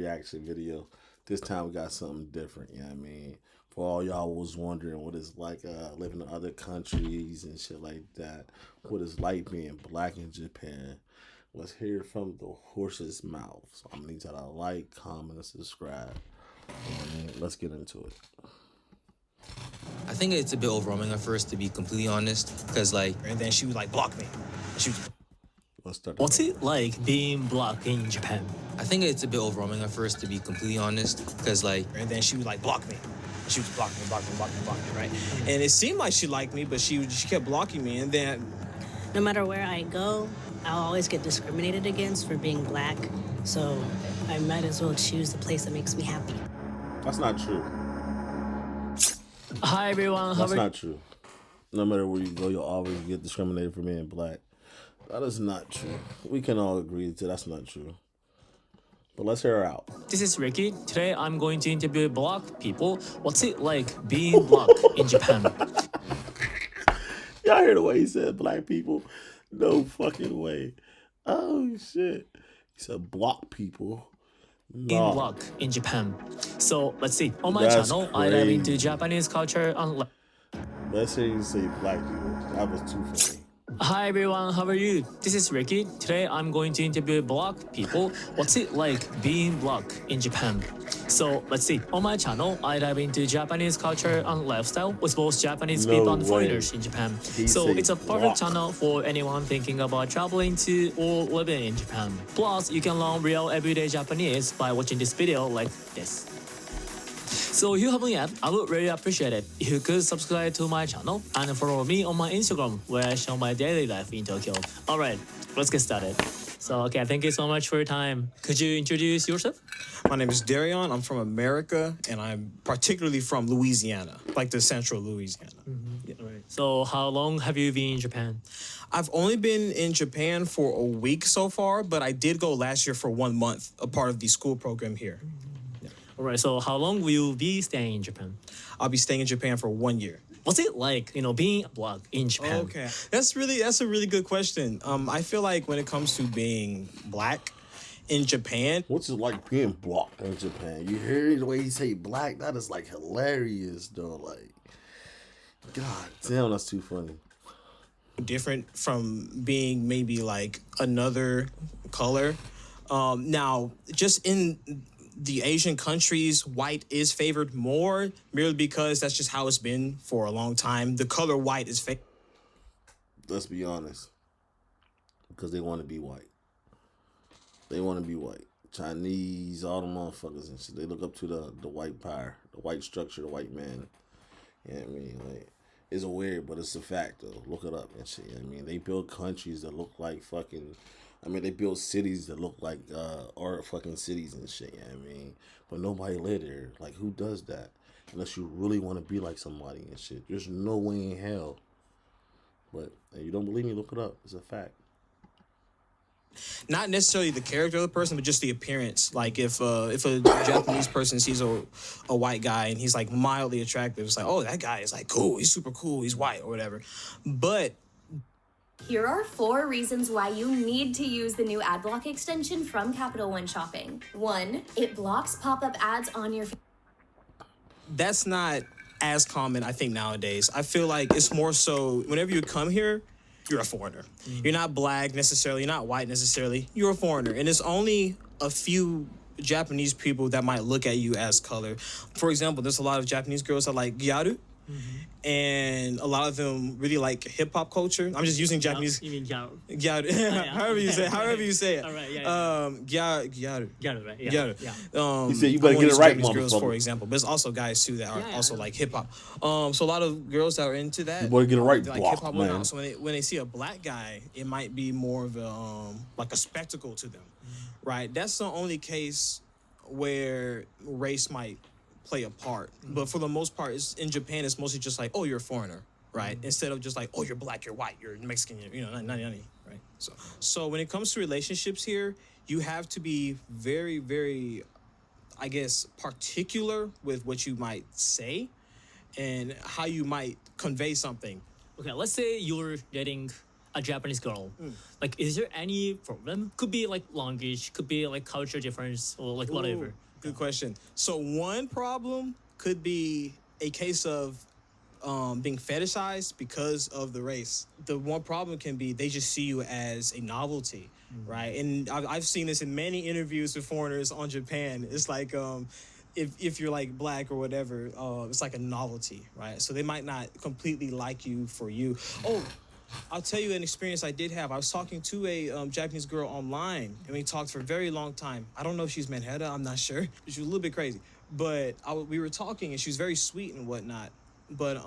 reaction video. This time we got something different. You know what I mean? For all y'all was wondering what it's like living in other countries and shit like that. What it's like being black in Japan. Let's hear it from the horse's mouth. So I'm gonna need y'all to like, comment, and subscribe. And let's get into it. I think it's a bit overwhelming at first, to be completely honest, because And then she would like block me. She would, Let's start. What's it like being black in Japan? I think it's a bit overwhelming at first, to be completely honest, because and then she would like block me. She would block me, right? And it seemed like she liked me, but she kept blocking me. And then No matter where I go, I'll always get discriminated against for being black. So I might as well choose the place that makes me happy. That's not true. Hi everyone, That's not true. No matter where you go, you'll always get discriminated for being black. That is not true. We can all agree to that's not true. But let's hear her out. This is Ricky. Today I'm going to interview black people. What's it like being black in Japan? Y'all hear the way he said black people? No fucking way. Oh shit. He said block people. Being black in Japan. So let's see. On my That's channel, I dive into crazy. Japanese culture and Let's hear you say black people. That was too funny. Hi everyone, how are you? This is Ricky. Today I'm going to interview black people. What's it like being black in Japan? So let's see. On my channel, I dive into Japanese culture and lifestyle with both Japanese No people and way. foreigners in Japan. He So said it's a perfect black. channel for anyone thinking about traveling to or living in Japan. Plus, you can learn real everyday Japanese by watching this video like this. So if you haven't yet, I would really appreciate it if you could subscribe to my channel and follow me on my Instagram where I show my daily life in Tokyo. Alright, let's get started. So okay, thank you so much for your time. Could you introduce yourself? my name is Darion. I'm from America, and I'm particularly from Louisiana, like the central Louisiana. Yeah. Alright. So how long have you been in Japan? I've only been in Japan for a week so far, but I did go last year for 1 month, a part of the school program here. Alright, so how long will you be staying in Japan? I'll be staying in Japan for 1 year. What's it like, being black in Japan? Okay, that's a really good question. I feel like when it comes to being black in Japan, What's it like being blocked in Japan? You hear the way he say black? That is like hilarious though. Like, god damn, that's too funny. different from being maybe like another color. Now, just in the Asian countries, white is favored more merely because that's just how it's been for a long time. The color white is favored. Let's be honest. Because they want to be white. They want to be white. Chinese, all the motherfuckers and shit. They look up to the white power, the white structure, the white man. You know what I mean? Like, it's weird, but it's a fact though. Look it up and shit. You know what I mean? They build countries that look like fucking. I mean, they build cities that look like art fucking cities and shit. You know what I mean? But nobody live there. Like, who does that? Unless you really want to be like somebody and shit. There's no way in hell. But if you don't believe me, look it up. It's a fact. Not necessarily the character of the person, but just the appearance. Like if a Japanese person sees a white guy and he's like mildly attractive, it's like, oh, that guy is like cool. He's super cool. He's white or whatever. But Here are 4 reasons why you need to use the new AdBlock extension from Capital One Shopping. 1, it blocks pop-up ads on your that's not as common, I think, nowadays. I feel like it's more so whenever you come here, you're a foreigner. You're not black necessarily, you're not white necessarily, you're a foreigner. And it's only a few Japanese people that might look at you as color. For example, there's a lot of Japanese girls that like gyaru. And a lot of them really like hip hop culture. I'm just using Japanese. You mean Gyaru? Gyaru. yeah. However you say it. All right, Gyaru. Gyaru, right? Yeah. Gyaru. Yeah. He said you I better wanna get it use right, Japanese girls, motherfucker. for example, but it's also guys too that are Yeah, also yeah. like hip hop. So a lot of girls that are into that, You better get it right, they like block, hip hop. man. So when they see a black guy, it might be more of a like a spectacle to them, right? That's the only case where race might play a part. But for the most part, in Japan, it's mostly just like, oh, you're a foreigner, right? Instead of just like, oh, you're black, you're white, you're Mexican, right? So when it comes to relationships here, you have to be very, very, I guess, particular with what you might say and how you might convey something. Okay, let's say you're dating a Japanese girl, like, is there any problem? Could be like language, could be like culture difference, or like whatever. Ooh, good question. So one problem could be a case of being fetishized because of the race. The one problem can be they just see you as a novelty, right? And I've seen this in many interviews with foreigners on Japan. It's like if you're like black or whatever, it's like a novelty, right? So they might not completely like you for you. Oh, I'll tell you an experience I did have. I was talking to a Japanese girl online, and we talked for a very long time. I don't know if she's Manhattan. I'm not sure. She was a little bit crazy, but we were talking, and she was very sweet and whatnot. But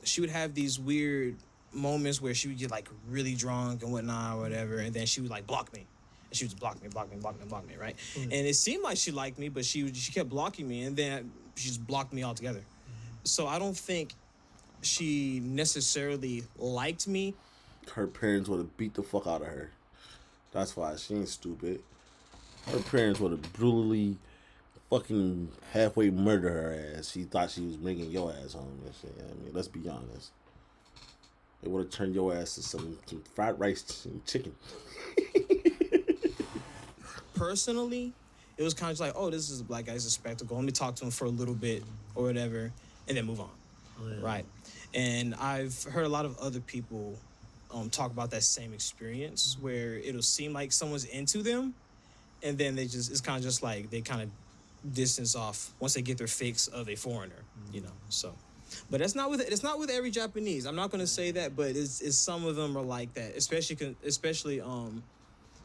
she would have these weird moments where she would get like really drunk and whatnot or whatever, and then she would like block me. And she would just block me, right? And it seemed like she liked me, but she kept blocking me, and then she just blocked me altogether. So I don't think she necessarily liked me. Her parents would have beat the fuck out of her. That's why she ain't stupid. Her parents would have brutally fucking halfway murder her ass. She thought she was bringing your ass home and shit. I mean, let's be honest. They would have turned your ass to some fried rice and chicken. Personally, it was kind of like, oh, this is a black guy, it's a spectacle. Let me talk to him for a little bit or whatever, and then move on. Right. And I've heard a lot of other people talk about that same experience where it'll seem like someone's into them, and then it's kind of just like they kind of distance off once they get their fix of a foreigner, you know. So, but it's not with every Japanese. I'm not going to say that, but it's some of them are like that, especially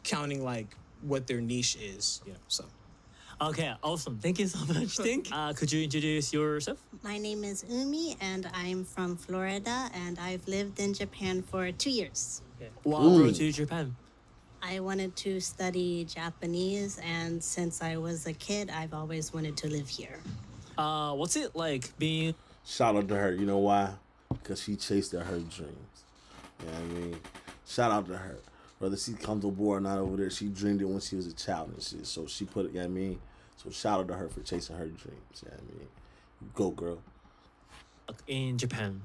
counting like what their niche is, you know. So. Okay, awesome. Thank you so much. Could you introduce yourself? My name is Umi, and I'm from Florida, and I've lived in Japan for 2 years. Okay. Why brought you to Japan? I wanted to study Japanese, and since I was a kid, I've always wanted to live here. What's it like being... Shout out to her. You know why? Because she chased her dreams. You know what I mean? Shout out to her. Whether she comes aboard or not over there, she dreamed it when she was a child and shit. So she put it, you know what I mean? So shout out to her for chasing her dreams. You know what I mean? Go, girl. in Japan?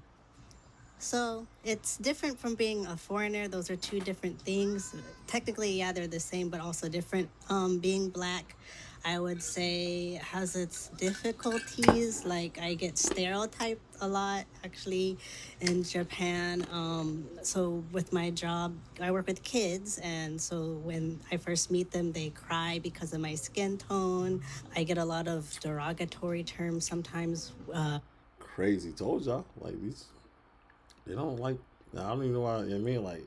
So it's different from being a foreigner. Those are two different things. Technically, yeah, they're the same, but also different. Being black, I would say, has its difficulties. Like, I get stereotyped a lot, actually, in Japan. So with my job, I work with kids, and so when I first meet them, they cry because of my skin tone. I get a lot of derogatory terms sometimes. Crazy. Told y'all. Like, these, they don't like, I don't even know why, you know what I mean? Like,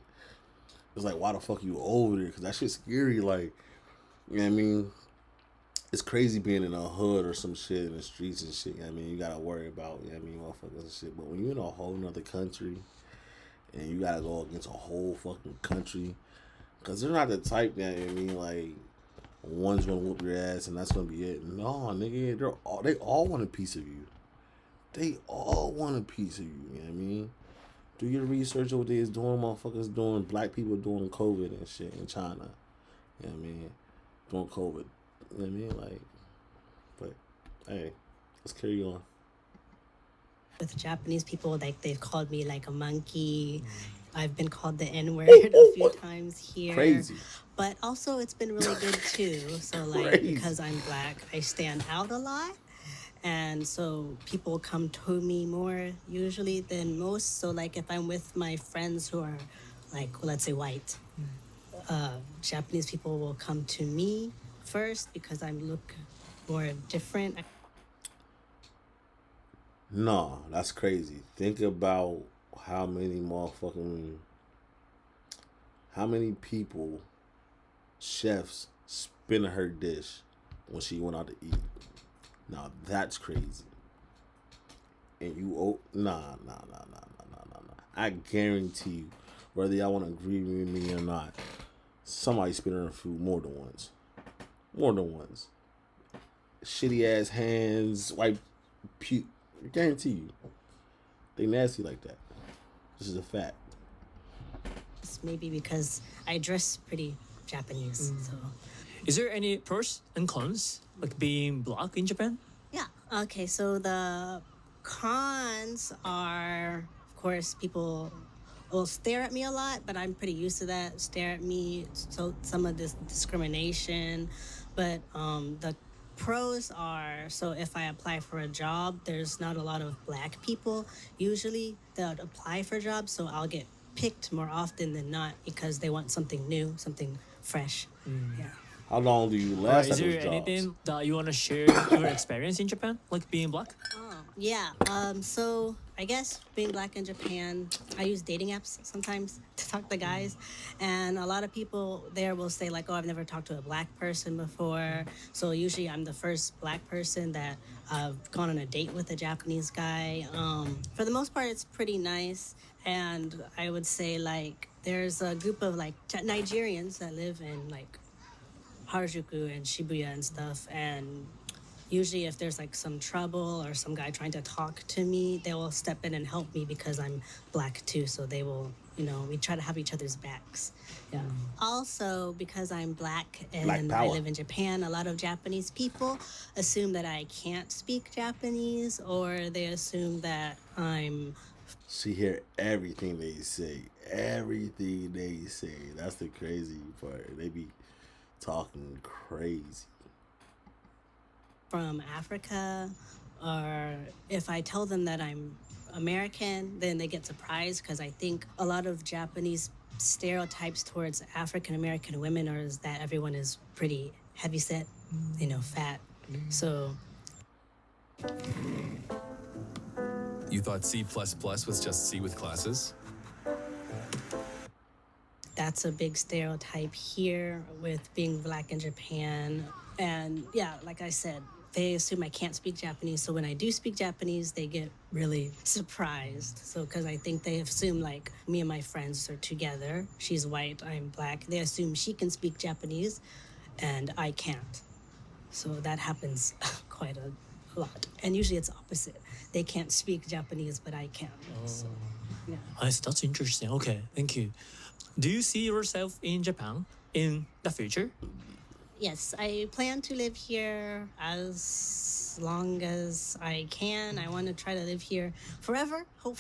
it's like, why the fuck you over there? Because that shit's scary. Like, you know what I mean? It's crazy being in a hood or some shit in the streets and shit. You know what I mean? You gotta worry about, you know what I mean, motherfuckers and shit. But when you're in a whole nother country and you gotta go against a whole fucking country, because they're not the type that, you know what I mean, like, one's gonna whoop your ass and that's gonna be it. No, nigga, they all want a piece of you. They all want a piece of you, you know what I mean? Do your research of what they is doing, motherfuckers doing, black people doing COVID and shit in China. You know what I mean? Doing COVID. You know what I mean? Like, but, hey, let's carry on. With Japanese people, like, they've called me like a monkey. I've been called the N-word a few times here. Crazy. But also it's been really good too. So like, Crazy. because I'm black, I stand out a lot. And so people come to me more usually than most. So like if I'm with my friends who are like, let's say white, Japanese people will come to me first because I look more different. No, that's crazy. Think about how many people, chefs, spin her dish when she went out to eat. Now that's crazy. And you nah. I guarantee you, whether y'all want to agree with me or not, somebody spit her food more than once. More than once. Shitty ass hands, white puke. I guarantee you. They nasty like that. This is a fact. It's maybe because I dress pretty Japanese. So Is there any pros and cons, like being black in Japan? yeah. Okay, so the cons are, of course, people will stare at me a lot, but I'm pretty used to that. Stare at me, so some of this discrimination. But the pros are, so if I apply for a job, there's not a lot of black people usually that apply for jobs, so I'll get picked more often than not because they want something new, something fresh. Yeah. How long do you All right, last is at those there jobs? anything that you want to share your experience in Japan, like being black? Yeah. So I guess being black in Japan, I use dating apps sometimes to talk to guys, and a lot of people there will say like, "Oh, I've never talked to a black person before." So usually, I'm the first black person that I've gone on a date with a Japanese guy. For the most part, it's pretty nice, and I would say like there's a group of like Nigerians that live in like Harajuku and Shibuya and stuff, and usually if there's like some trouble or some guy trying to talk to me, they will step in and help me because I'm black too, so they will, we try to have each other's backs. Yeah. Also, because I'm black Black and power. I live in Japan, a lot of Japanese people assume that I can't speak Japanese, or they assume that I'm She hear everything they say. Everything they say. That's the crazy part. They be talking crazy. from Africa, or if I tell them that I'm American, then they get surprised because I think a lot of Japanese stereotypes towards African American women are is that everyone is pretty heavy set, fat. So You thought C++ was just C with classes? that's a big stereotype here with being black in Japan. And yeah, like I said, they assume I can't speak Japanese. So when I do speak Japanese, they get really surprised. So because I think they assume like me and my friends are together. She's white, I'm black. They assume she can speak Japanese and I can't. So that happens quite a lot. And usually it's opposite. They can't speak Japanese, but I can. So, yeah. That's interesting. Okay, thank you. Do you see yourself in Japan in the future? Yes, I plan to live here as long as I can. I want to try to live here forever. Hope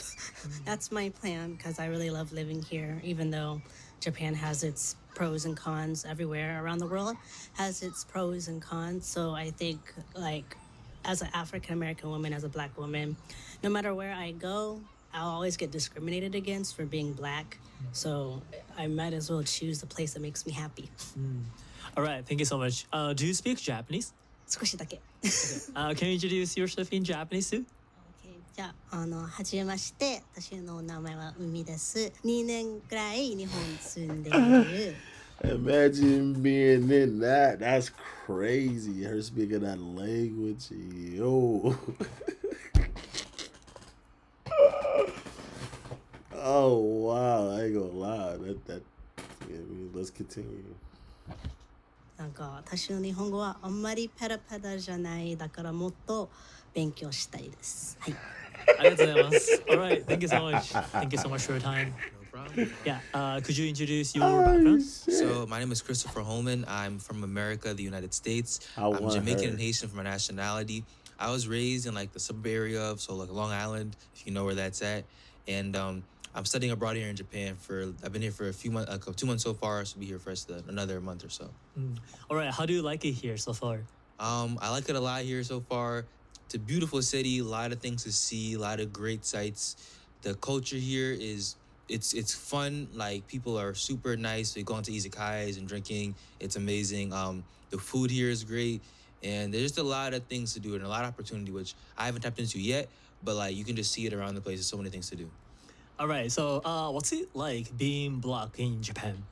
that's my plan because I really love living here, even though Japan has its pros and cons everywhere around the world, has its pros and cons. So I think, like, as an African American woman, as a black woman, no matter where I go, I'll always get discriminated against for being black. So I might as well choose the place that makes me happy. All right, thank you so much. Do you speak Japanese? 少しだけ。 Can you introduce yourself in Japanese too? OK じゃあ、はじめまして。私のお名前は海です。2年くらい日本に住んでいる。Imagine being in that. That's crazy. Her speaking that language. Yo. Oh wow. I ain't gonna lie. Yeah, let's continue. なんか私の日本語はあんまりペラペラじゃない。だからもっと勉強したいです。はい。ありがとうございます。All right, thank you so much. Thank you so much for your time. No problem. Yeah, could you introduce your background? So my name is Christopher Holman. I'm from America, the United States. I'm Jamaican and Haitian for my nationality. I was raised in like the suburb area of like Long Island, if you know where that's at. And I'm studying abroad here in Japan I've been here for a few months, 2 months so far. So I'll be here for another month or so. All right, how do you like it here so far? I like it a lot here so far. It's a beautiful city, a lot of things to see, a lot of great sights. The culture here it's fun. Like people are super nice. We go into izakayas and drinking. It's amazing. The food here is great, and there's just a lot of things to do and a lot of opportunity, which I haven't tapped into yet. But like you can just see it around the place. There's so many things to do. All right, so what's it like being black in Japan?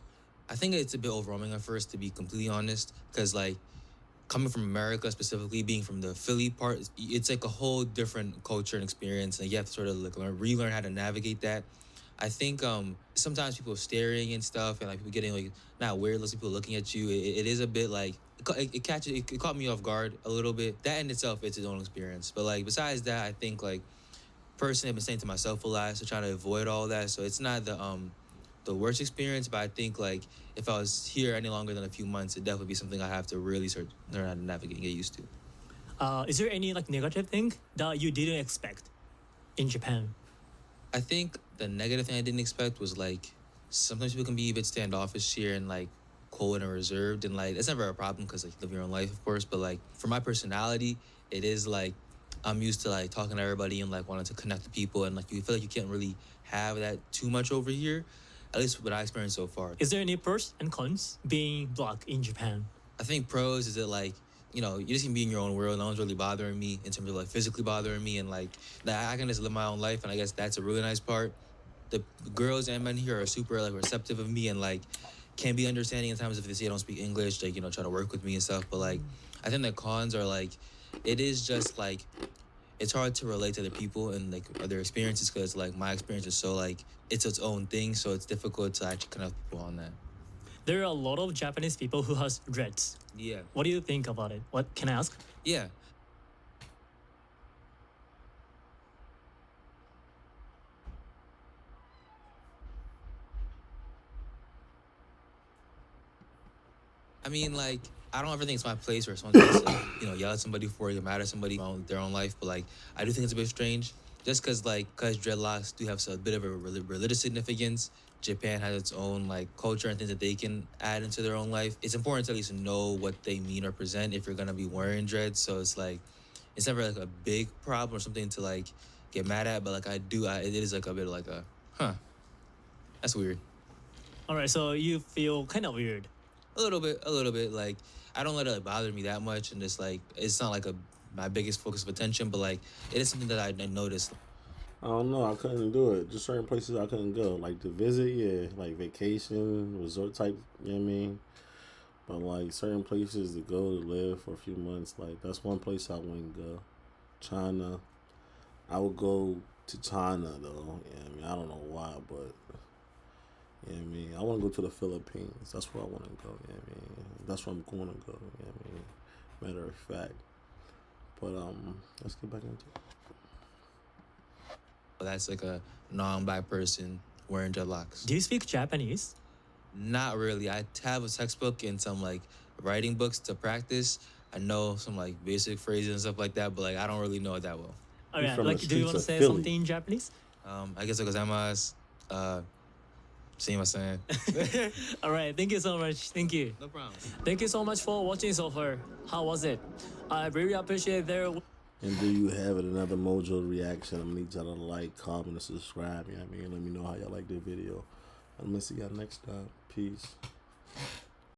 I think it's a bit overwhelming at first, to be completely honest, because like coming from America specifically, being from the Philly part, it's like a whole different culture and experience, and you have to sort of like relearn how to navigate that. I think sometimes people staring and stuff, and like people getting like not weird, looking people looking at you. It is a bit like it caught me off guard a little bit. That in itself, it's its own experience. But like besides that, I think like personally, I've been saying to myself a lot, so trying to avoid all that. So it's not the worst experience, but I think like if I was here any longer than a few months, it'd definitely be something I have to really start learn how to navigate and get used to. Is there any like negative thing that you didn't expect in Japan? I think The negative thing I didn't expect was like sometimes people can be a bit standoffish here and like cold and reserved, and like that's never a problem because like you live your own life, of course. But like for my personality, it is like I'm used to like talking to everybody and like wanting to connect to people, and like you feel like you can't really have that too much over here. At least what I experienced so far. Is there any pros and cons being black in Japan? I think pros is that like you just can be in your own world. No one's really bothering me in terms of like physically bothering me, and like that I can just live my own life, and I guess that's a really nice part. The girls and men here are super like receptive of me and like can be understanding in times if they say I don't speak English, like try to work with me and stuff. But like I think the cons are like it is just like it's hard to relate to other people and like other experiences because like my experience is so like it's its own thing, so it's difficult to actually connect with people on that. There are a lot of Japanese people who has dreads. Yeah. What do you think about it? What can I ask? Yeah. I mean, like, I don't ever think it's my place where someone's supposed to, yell at somebody for get mad at somebody about their own life. But like, I do think it's a bit strange, just because dreadlocks do have a bit of a religious significance. Japan has its own like culture and things that they can add into their own life. It's important to at least know what they mean or present if you're gonna be wearing dreads. So it's like, it's never like a big problem or something to like get mad at. But like, it is like a bit like that's weird. All right, so you feel kind of weird. A little bit. Like, I don't let it bother me that much, and just like it's not like my biggest focus of attention, but like it is something that I noticed. I don't know. I couldn't do it. Just certain places I couldn't go. Like to visit, yeah. Like vacation, resort type, you know what I mean? But like certain places to go to live for a few months, like that's one place I wouldn't go. China. I would go to China though. You know what I mean? I don't know why, but you know what I mean? I want to go to the Philippines. That's where I want to go. You know what I mean? That's where I'm going to go. You know what I mean? Matter of fact. But let's get back into it. That's like a non-black person wearing dreadlocks. Do you speak Japanese? Not really. I have a textbook and some like writing books to practice. I know some like basic phrases and stuff like that, but like I don't really know it that well. All You're right, from the like, do you want to streets say of Philly. something in Japanese? I guess gozaimasu. See what I'm saying? All right, thank you so much. Thank you. No problem. Thank you so much for watching so far. How was it? I really appreciate their. And do you have another Mojo reaction? I'm gonna need y'all to like, comment, and subscribe. You know what I mean? Let me know how y'all like the video. I'm gonna see y'all next time. Peace.